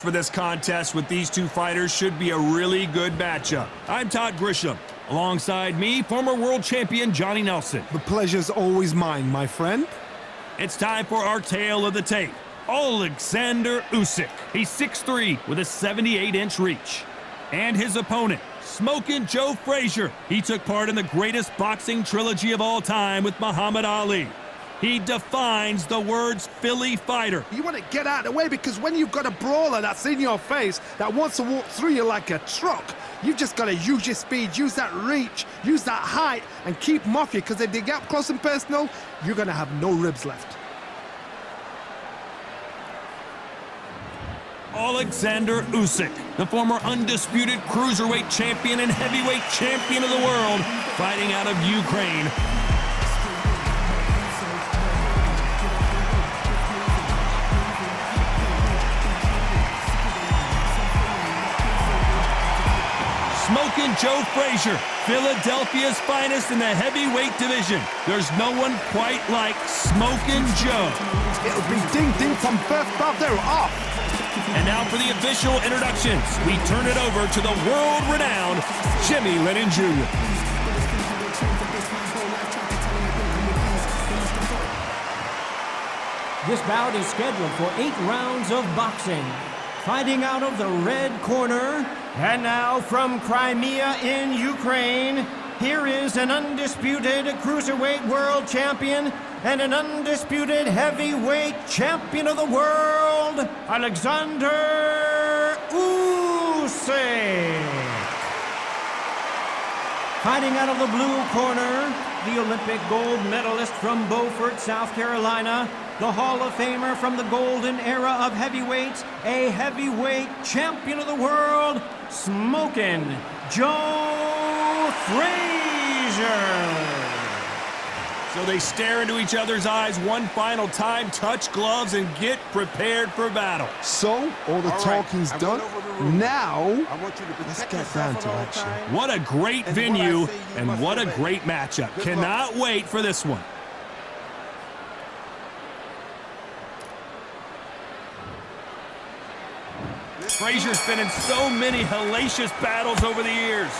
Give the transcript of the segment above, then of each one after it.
For this contest with these two fighters should be a really good matchup. I'm Todd Grisham. Alongside me, former world champion Johnny Nelson. The pleasure's always mine, my friend. It's time for our tale of the tape. Alexander Usyk. He's 6'3" with a 78-inch reach. And his opponent, Smokin' Joe Frazier. He took part in the greatest boxing trilogy of all time with Muhammad Ali. He defines the words Philly fighter. You want to get out of the way because when you've got a brawler that's in your face that wants to walk through you like a truck, you've just got to use your speed, use that reach, use that height, and keep them off you, because if they get up close and personal, you're going to have no ribs left. Alexander Usyk, the former undisputed cruiserweight champion and heavyweight champion of the world, fighting out of Ukraine. Smokin' Joe Frazier, Philadelphia's finest in the heavyweight division. There's no one quite like Smokin' Joe. It'll be ding-ding from first ball, they're off. And now for the official introductions, we turn it over to the world-renowned Jimmy Lennon Jr. This bout is scheduled for 8 rounds of boxing. Fighting out of the red corner, and now from Crimea in Ukraine, here is an undisputed cruiserweight world champion and an undisputed heavyweight champion of the world, Alexander Usyk. Fighting out of the blue corner, the Olympic gold medalist from Beaufort, South Carolina, the Hall of Famer from the golden era of heavyweights, a heavyweight champion of the world, Smokin' Joe Frazier. So they stare into each other's eyes one final time, touch gloves, and get prepared for battle. So, all the talking's done. Now, let's get down to action. What a great venue, and what a great matchup. Cannot wait for this one. Frazier's been in so many hellacious battles over the years.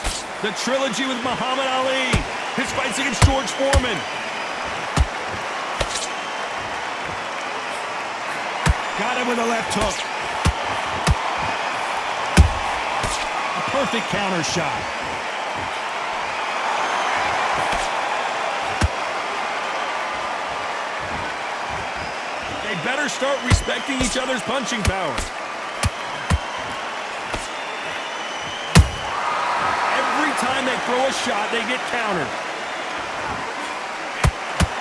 The trilogy with Muhammad Ali, his fights against George Foreman. Got him with a left hook. A perfect counter shot. They better start respecting each other's punching power. Time they throw a shot, they get countered.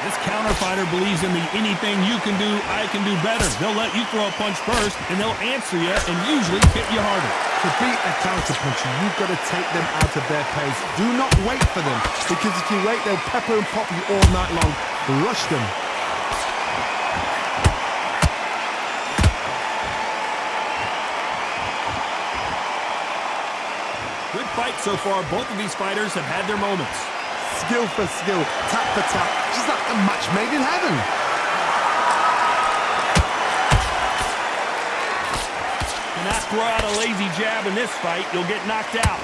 This counter fighter believes in the anything you can do, I can do better. They'll let you throw a punch first, and they'll answer you and usually hit you harder. To beat a counter puncher, you've got to take them out of their pace. Do not wait for them, because if you wait, they'll pepper and pop you all night long. Rush them. Good fight so far. Both of these fighters have had their moments. Skill for skill, tap for tap, just like a match made in heaven. Cannot throw out a lazy jab in this fight. You'll get knocked out.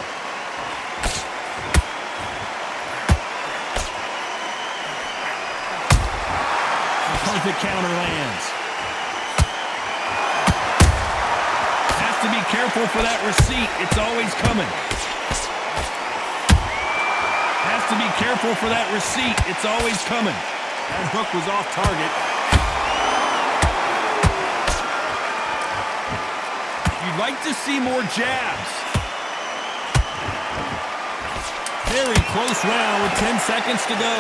Perfect counter lands. Has to be careful for that receipt. It's always coming. Has to be careful for that receipt. It's always coming. That hook was off target. You'd like to see more jabs. Very close round with 10 seconds to go.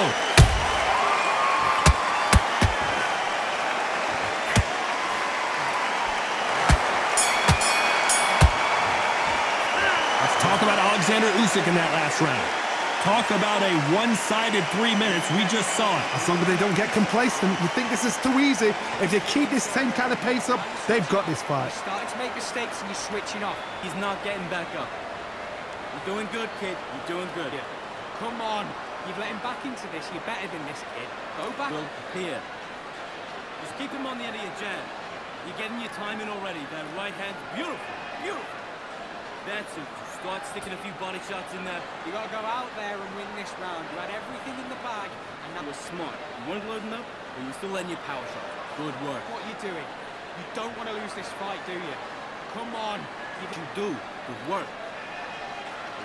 Let's talk about Alexander Usyk in that last round. Talk about a one-sided 3 minutes. We just saw it. As long as they don't get complacent, you think this is too easy. If they keep this same kind of pace up, they've got this fight. You're starting to make mistakes and you're switching off. He's not getting back up. You're doing good, kid. You're doing good. Yeah. Come on. You've let him back into this. You're better than this, kid. Go back. Well, here. Just keep him on the end of your jab. You're getting your time in already. That right hand's beautiful. Beautiful. That's it. Just start sticking a few body shots in there. You gotta go out there and win this round. You had everything in the bag, and That was smart. You weren't loading up, but you were still letting your power shots. Good work. what you're doing. You don't want to lose this fight, do you? Come on. You do. Good work.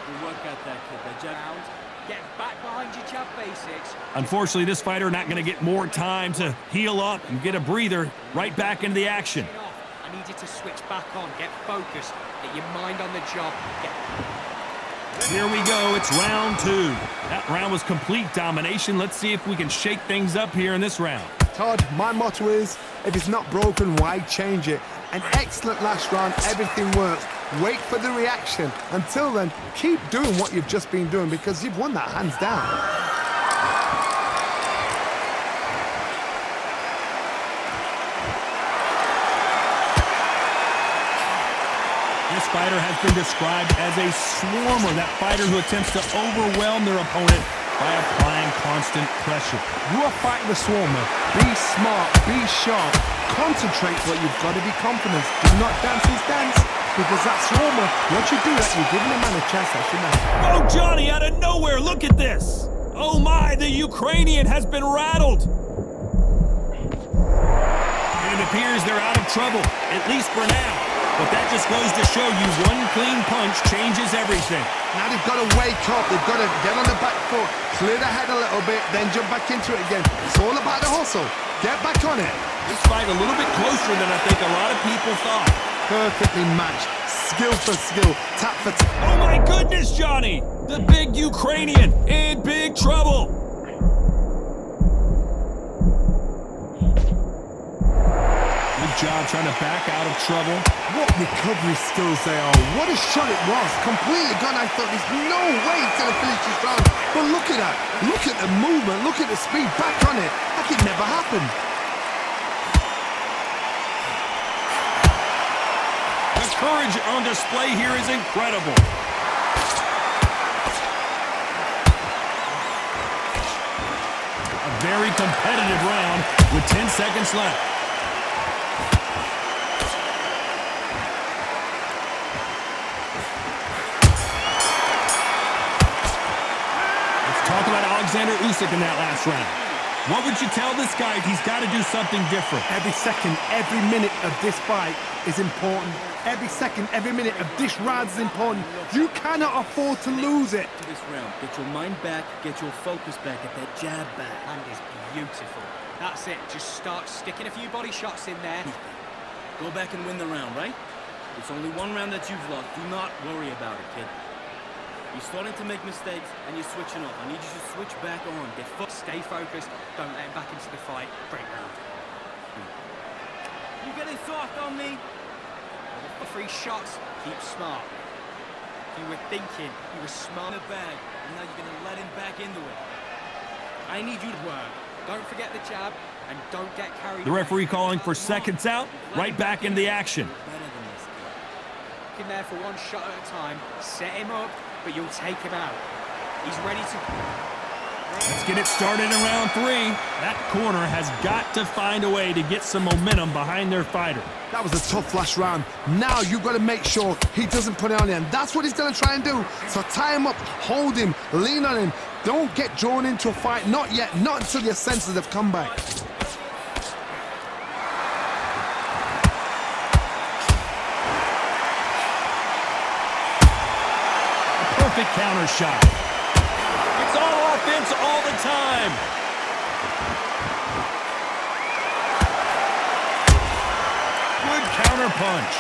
Good work at that kid. That jab. Round. Get back behind your jab basics. Unfortunately, this fighter not going to get more time to heal up and get a breather. Right back into the action. Get off. I need you to switch back on. Get focused. Get your mind on the job. Here we go. It's round 2. That round was complete domination. Let's see if we can shake things up here in this round. Todd, my motto is, if it's not broken, why change it? An excellent last round, everything works. Wait for the reaction. Until then, keep doing what you've just been doing because you've won that hands down. This fighter has been described as a swarmer, that fighter who attempts to overwhelm their opponent by applying constant pressure. You are fighting the swarmer. Be smart, be sharp, concentrate, but you've got to be confident. Do not dance his dance, because that swarmer, once you do that, you're giving a man a chance that shouldn't happen. Oh, Johnny, out of nowhere, look at this! Oh my, the Ukrainian has been rattled! And it appears they're out of trouble, at least for now. But that just goes to show you one clean punch changes everything. Now they've got to wake up, they've got to get on the back foot, clear the head a little bit, then jump back into it again. It's all about the hustle. Get back on it. This fight a little bit closer than I think a lot of people thought. Perfectly matched. Skill for skill, tap for tap. Oh my goodness, Johnny! The big Ukrainian in big trouble! Good job trying to back out of trouble. What recovery skills they are. What a shot it was. Completely gone. I thought there's no way he's going to finish this round. But look at that. Look at the movement. Look at the speed. Back on it. Like it never happened. The courage on display here is incredible. A very competitive round with 10 seconds left. Talk about Alexander Usyk in that last round. What would you tell this guy if he's got to do something different? Every second, every minute of this fight is important. Every second, every minute of this round is important. You cannot afford to lose it. This round, get your mind back, get your focus back, get that jab back. Hand is beautiful. That's it. Just start sticking a few body shots in there. Go back and win the round, right? It's only one round that you've lost. Do not worry about it, kid. You're starting to make mistakes and you're switching off. I need you to switch back on. Stay focused. Don't let him back into the fight. Break round. You getting soft on me? For 3 shots, keep smart. You were thinking, you were smart. In the bag, and now you're going to let him back into it. I need you to work. Don't forget the jab, and don't get carried The away. referee calling for seconds out, right back into the action. Better than this, kid. In there for 1 shot at a time. Set him up, but you'll take him out. He's ready to... Let's get it started in round 3. That corner has got to find a way to get some momentum behind their fighter. That was a tough last round. Now you've got to make sure he doesn't put it on him. That's what he's going to try and do. So tie him up, hold him, lean on him. Don't get drawn into a fight. Not yet. Not until your senses have come back. A perfect counter shot. It's all offense all the time. Good counter punch.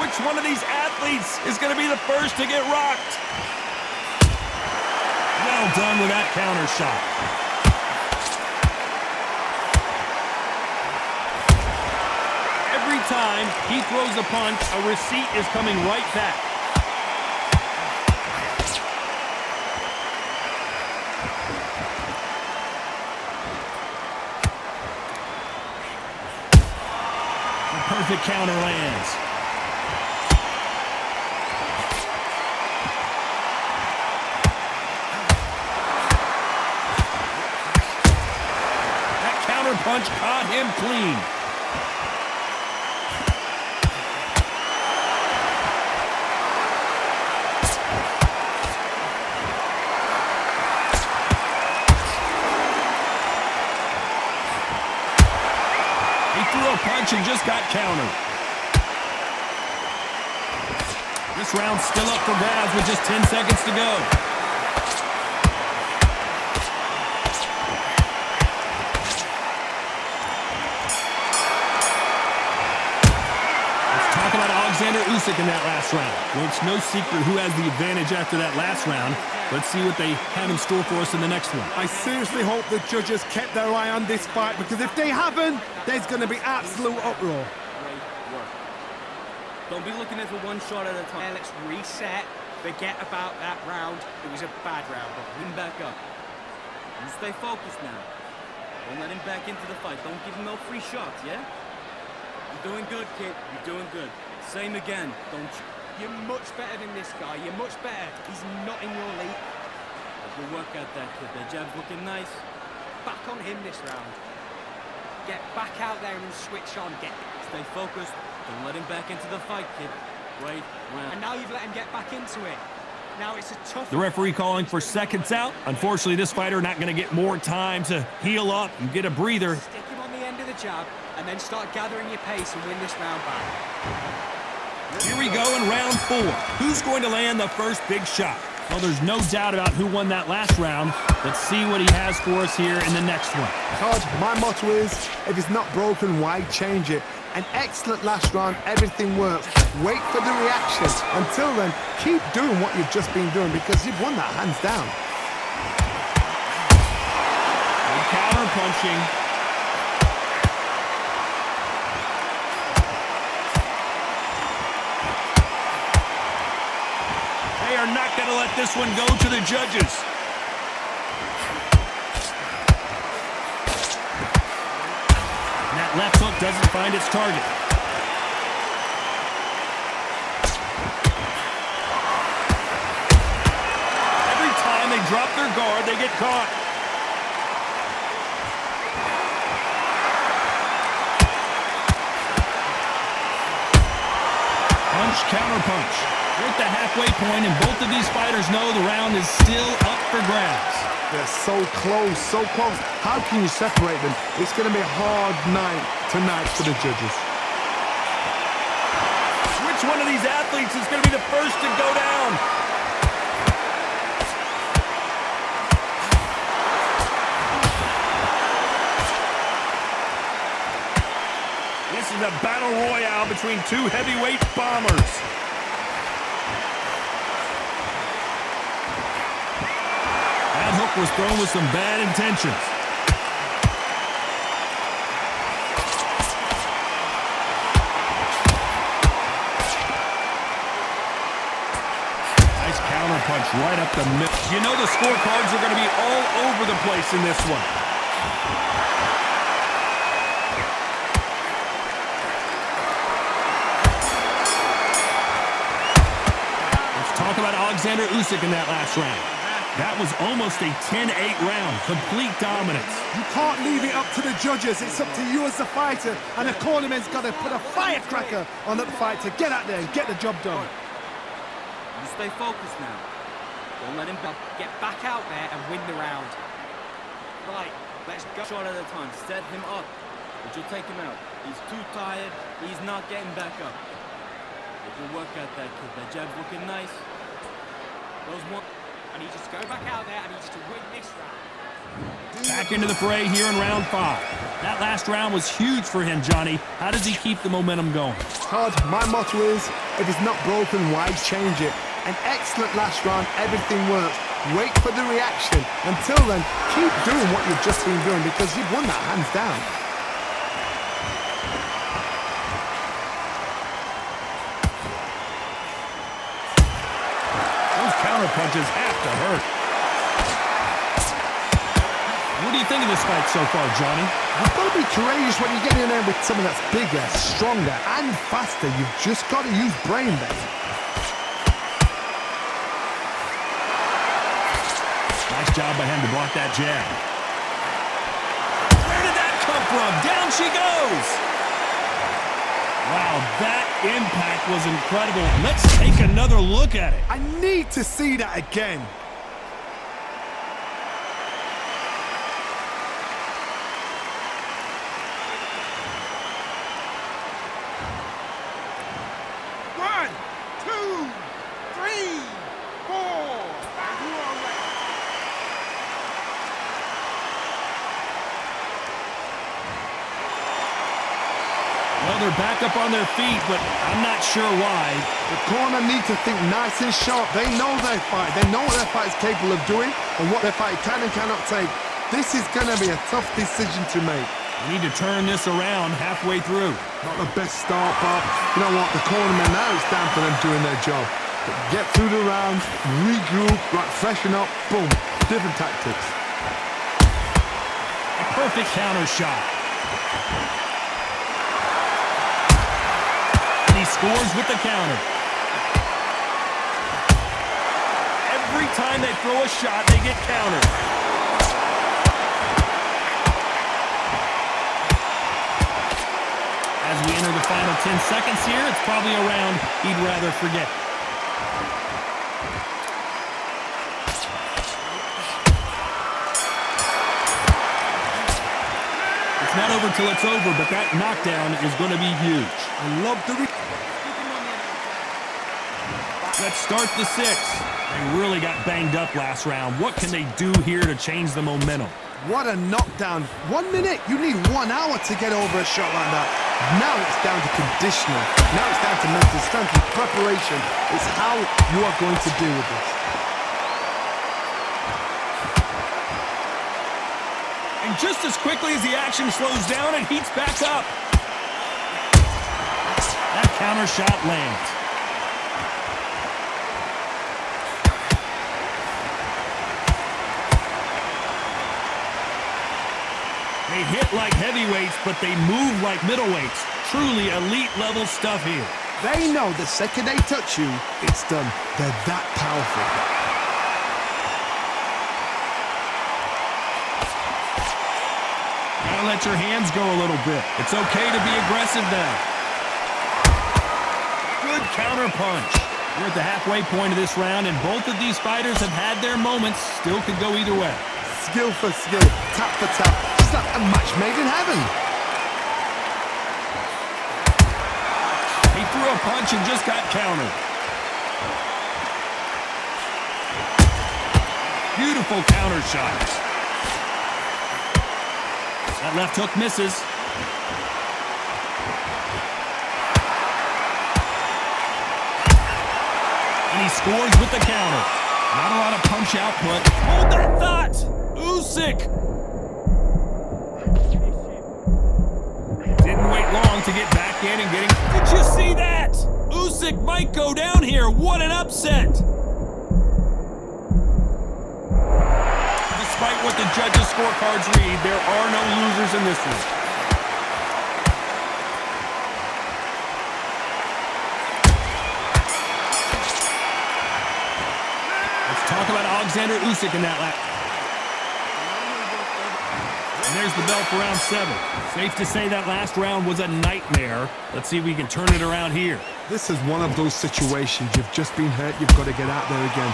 Which one of these athletes is going to be the first to get rocked? Well done with that counter shot. Every time he throws a punch, a receipt is coming right back. The perfect counter lands. punch caught him clean. He threw a punch and just got countered. This round's still up for grabs with just 10 seconds to go. Usyk in that last round. Well, it's no secret who has the advantage after that last round. Let's see what they have in store for us in the next one. I seriously hope the judges kept their eye on this fight, because if they haven't, there's going to be absolute uproar. Great work. Don't be looking at it for one shot at a time. Yeah, let's reset. Forget about that round. It was a bad round. But Bring him back up. You stay focused now. Don't let him back into the fight. Don't give him no free shots, yeah? You're doing good, kid. You're doing good. Same again, don't you? you're much better than this guy. You're much better. He's not in your league. Good work out that kid. That jab's looking nice. Back on him this round. Get back out there and switch on. Stay focused. Don't let him back into the fight, kid. Great round. And now you've let him get back into it. Now it's a tough... The referee calling for seconds out. Unfortunately, this fighter not going to get more time to heal up and get a breather. Stick him on the end of the jab and then start gathering your pace and win this round back. Here we go in round 4. Who's going to land the first big shot? Well, there's no doubt about who won that last round. Let's see what he has for us here in the next one. Todd, my motto is, if it's not broken, why change it? An excellent last round, everything works. Wait for the reaction. Until then, keep doing what you've just been doing, because you've won that hands down. Good counter punching. They are not going to let this one go to the judges. And that left hook doesn't find its target. Every time they drop their guard, they get caught. Punch, counter punch. We're at the halfway point, and both of these fighters know the round is still up for grabs. They're so close, so close. How can you separate them? It's going to be a hard night tonight for the judges. Which one of these athletes is going to be the first to go down? This is a battle royale between two heavyweight bombers. That hook was thrown with some bad intentions. Nice counter punch right up the middle. You know the scorecards are going to be all over the place in this one. Let's talk about Alexander Usyk in that last round. That was almost a 10-8 round, complete dominance. You can't leave it up to the judges. It's up to you as the fighter, and the cornerman's got to put a firecracker on that fight to get out there and get the job done. You stay focused now. Don't let him Get back out there and win the round. Right, let's go shot at a time. Set him up, but you'll take him out. He's too tired. He's not getting back up. Good work out that kid. That jab's looking nice. Those one. I need you to go back out there. I need you to win this round. Back into the fray here in round 5. That last round was huge for him, Johnny. How does he keep the momentum going? Todd, my motto is, if it's not broken, why change it? An excellent last round, everything works. Wait for the reaction. Until then, keep doing what you've just been doing, because you've won that hands down. Those counter punches have to hurt. What do you think of this fight so far, Johnny? You've got to be courageous when you get in there with someone that's bigger, stronger, and faster. You've just got to use brain there. Nice job by him to block that jab. Where did that come from. Down she goes. Wow, that impact was incredible. Let's take another look at it. I need to see that again. One, two, three, four. And you are ready. Well, they're back up on their feet, but I'm not sure why. The corner need to think nice and sharp. They know their fight. They know what their fight is capable of doing and what their fight can and cannot take. This is going to be a tough decision to make. We need to turn this around halfway through. Not the best start, but you know what? The cornermen, now it's down for them doing their job. But get through the round, regroup, right, freshen up, boom. Different tactics. A perfect counter shot. And he scores with the counter. Every time they throw a shot, they get countered. As we enter the final 10 seconds here, it's probably a round he'd rather forget. It's not over till it's over, but that knockdown is going to be huge. I love the... Let's start the sixth. They really got banged up last round. What can they do here to change the momentum? What a knockdown. 1 minute, you need 1 hour to get over a shot like that. Now it's down to conditioning. Now it's down to mental strength and preparation. It's how you are going to deal with this. And just as quickly as the action slows down, it heats back up. That counter shot lands. They hit like heavyweights, but they move like middleweights. Truly elite level stuff here. They know the second they touch you, it's done. They're that powerful. Gotta let your hands go a little bit. It's okay to be aggressive now. Good counter punch. We're at the halfway point of this round, and both of these fighters have had their moments. Still could go either way. Skill for skill, tap for tap. Just like a match made in heaven. He threw a punch and just got countered. Beautiful counter shots. That left hook misses. And he scores with the counter. Not a lot of punch output. Hold that thought! Usyk! Didn't wait long to get back in and getting... Did you see that? Usyk might go down here. What an upset! Despite what the judges' scorecards read, there are no losers in this one. Let's talk about Alexander Usyk in that lap. And there's the bell for round 7. Safe to say that last round was a nightmare. Let's see if we can turn it around here. This is one of those situations. You've just been hurt. You've got to get out there again.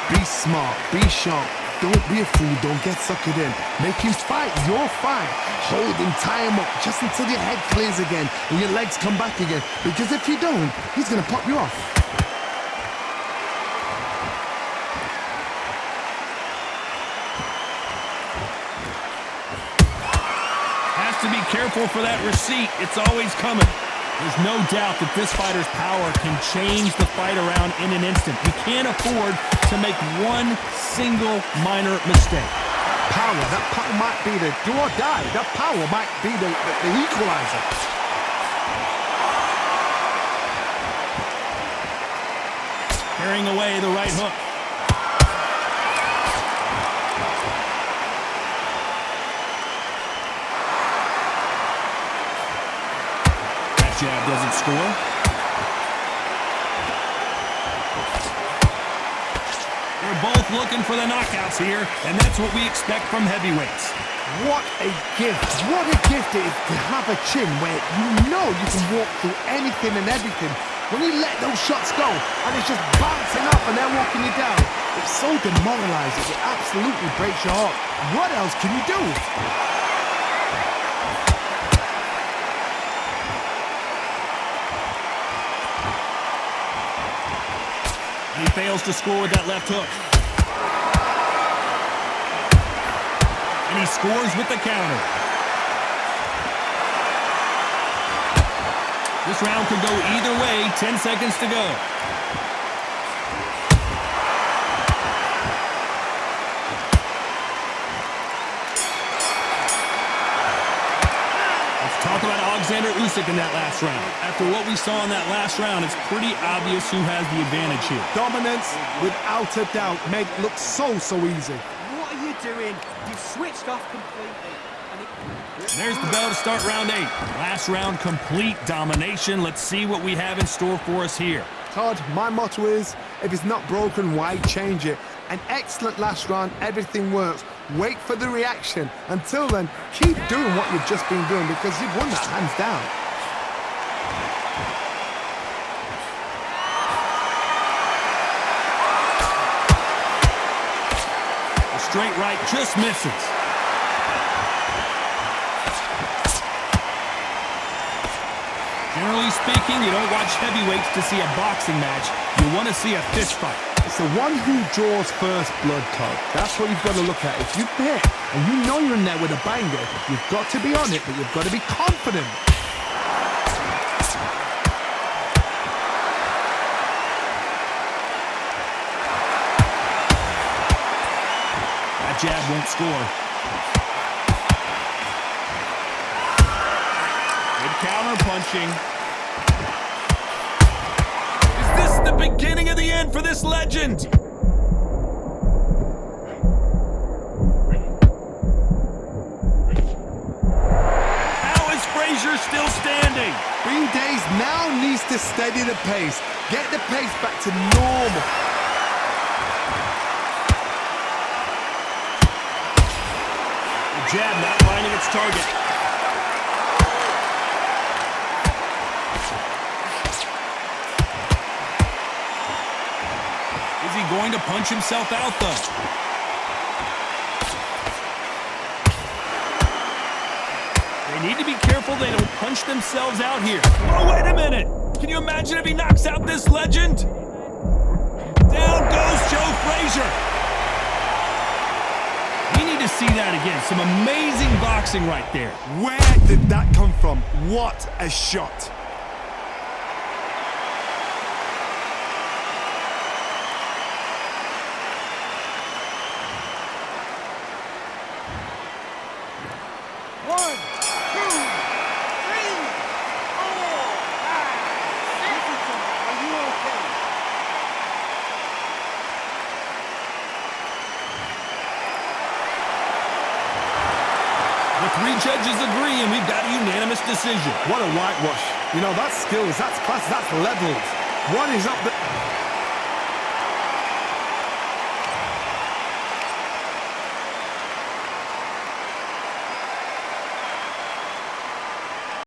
Be smart. Be sharp. Don't be a fool. Don't get suckered in. Make him fight your fight. Hold him, tie him up just until your head clears again and your legs come back again. Because if you don't, he's going to pop you off. Has to be careful for that receipt. It's always coming. There's no doubt that this fighter's power can change the fight around in an instant. You can't afford to make one single minor mistake. That power might be the do or die. That power might be the equalizer. Carrying away the right hook. That jab doesn't score. They're both looking for the knockouts here, and that's what we expect from heavyweights. What a gift. What a gift it is to have a chin where you know you can walk through anything and everything. When you let those shots go and it's just bouncing up and they're walking you down, it's so demoralizing. It absolutely breaks your heart. What else can you do? He fails to score with that left hook. And he scores with the counter. This round could go either way. 10 seconds to go. Let's talk about Usyk in that last round. After what we saw in that last round, it's pretty obvious who has the advantage here. Dominance, without a doubt, made it look so easy. What are you doing? You've switched off completely. There's the bell to start round 8. Last round, complete domination. Let's see what we have in store for us here. Todd, my motto is, if it's not broken, why change it? An excellent last round, everything works. Wait for the reaction. Until then, keep doing what you've just been doing because you've won that hands down. The straight right just misses. Generally speaking, you don't watch heavyweights to see a boxing match. You want to see a fist fight. It's the one who draws first blood, Todd. That's what you've got to look at. If you hit and you know you're in there with a banger, you've got to be on it, but you've got to be confident. That jab won't score. Good counter punching. The beginning of the end for this legend. How is Frazier still standing? B-Days now needs to steady the pace. Get the pace back to normal. The jab not finding its target. Is he going to punch himself out, though? They need to be careful they don't punch themselves out here. Oh, wait a minute! Can you imagine if he knocks out this legend? Down goes Joe Frazier. We need to see that again. Some amazing boxing right there. Where did that come from? What a shot. The 3 judges agree, and we've got a unanimous decision. What a whitewash. You know, that's skills, that's class, that's levels. One is up the...